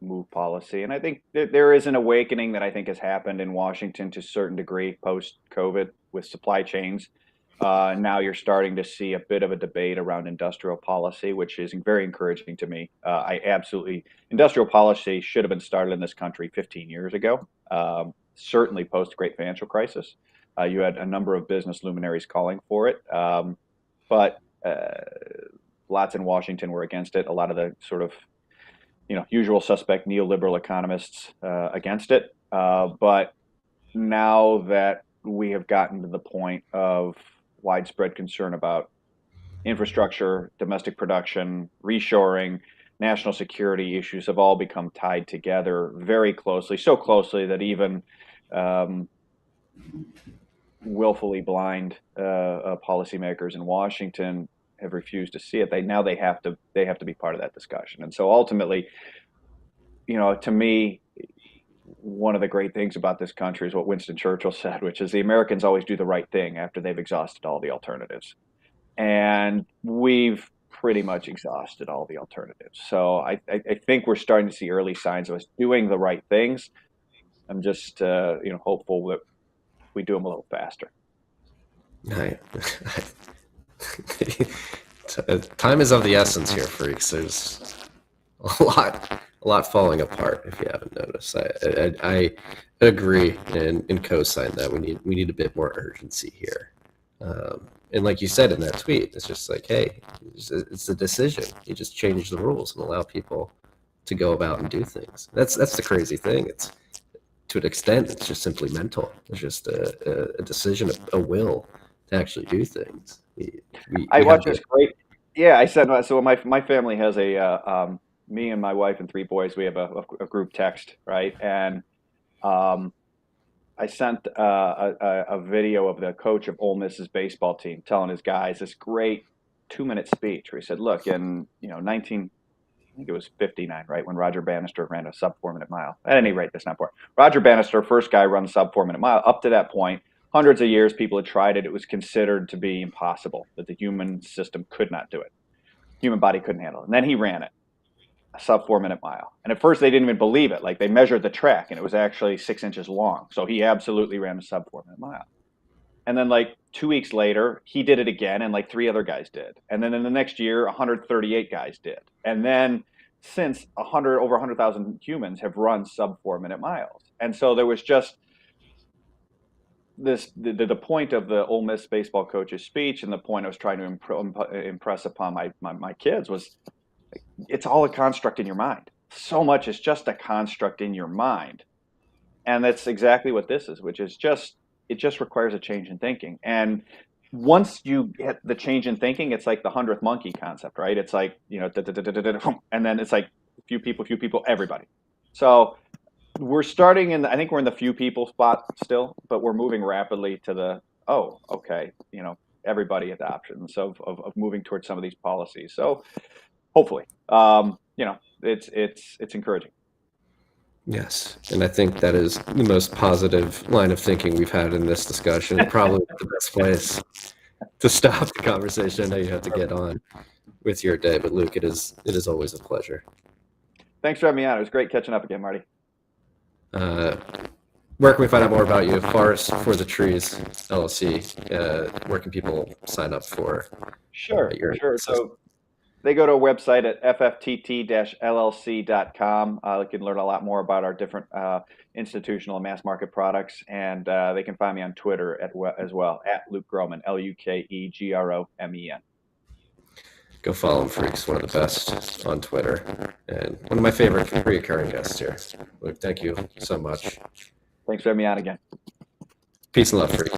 move policy. And I think there is an awakening that I think has happened in Washington to a certain degree post COVID with supply chains. Now you're starting to see a bit of a debate around industrial policy, which is very encouraging to me. Industrial policy should have been started in this country 15 years ago, certainly post Great Financial Crisis. You had a number of business luminaries calling for it, but lots in Washington were against it. A lot of the sort of usual suspect neoliberal economists against it. But now that we have gotten to the point of widespread concern about infrastructure, domestic production, reshoring, national security issues have all become tied together very closely, so closely that even willfully blind policymakers in Washington have refused to see it. They have to be part of that discussion. And so ultimately, to me, one of the great things about this country is what Winston Churchill said, which is the Americans always do the right thing after they've exhausted all the alternatives. And we've pretty much exhausted all the alternatives. So I think we're starting to see early signs of us doing the right things. I'm just hopeful that we do them a little faster. Time is of the essence here, freaks. There's a lot falling apart. If you haven't noticed, I agree and co-sign that we need a bit more urgency here. And like you said in that tweet, it's just like, hey, it's a decision. You just change the rules and allow people to go about and do things. That's the crazy thing. It's, to an extent, it's just simply mental. It's just a decision, a will to actually do things. I watch this great. Yeah, I said so. My family has me and my wife and 3 boys. We have a group text, right? And I sent a video of the coach of Ole Miss's baseball team telling his guys this great 2-minute speech where he said, "Look, in I think it was 59, right, when Roger Bannister ran a sub 4-minute mile. At any rate, that's not important. Roger Bannister, first guy run sub 4-minute mile. Up to that point, hundreds of years, people had tried it. It was considered to be impossible, that the human system could not do it. Human body couldn't handle it. And then he ran it, a sub 4-minute mile. And at first, they didn't even believe it. Like, they measured the track, and it was actually 6 inches long. So he absolutely ran a sub 4-minute mile. And then, like, 2 weeks later, he did it again, and like 3 other guys did. And then in the next year, 138 guys did. And then since over 100,000 humans have run sub 4-minute miles. And so there was just this, the point of the Ole Miss baseball coach's speech, and the point I was trying to impress upon my kids was, it's all a construct in your mind. So much is just a construct in your mind. And that's exactly what this is, which is it just requires a change in thinking. And once you get the change in thinking, it's like the 100th monkey concept, right? It's like, and then it's like few people, everybody. So we're starting I think we're in the few people spot still, but we're moving rapidly to the, everybody adoption. So of moving towards some of these policies. So hopefully, it's encouraging. Yes, and I think that is the most positive line of thinking we've had in this discussion. Probably the best place to stop the conversation. I know you have to get on with your day, but Luke, it is always a pleasure. Thanks for having me on. It was great catching up again, Marty. Where can we find out more about you? Forest for the Trees LLC. Where can people sign up for? Sure. So they go to a website at fftt-llc.com. They can learn a lot more about our different institutional and mass market products. And they can find me on Twitter as well, at Luke Gromen, LukeGromen. Go follow him, freaks. One of the best on Twitter. And one of my favorite recurring guests here. Luke, thank you so much. Thanks for having me on again. Peace and love, freaks.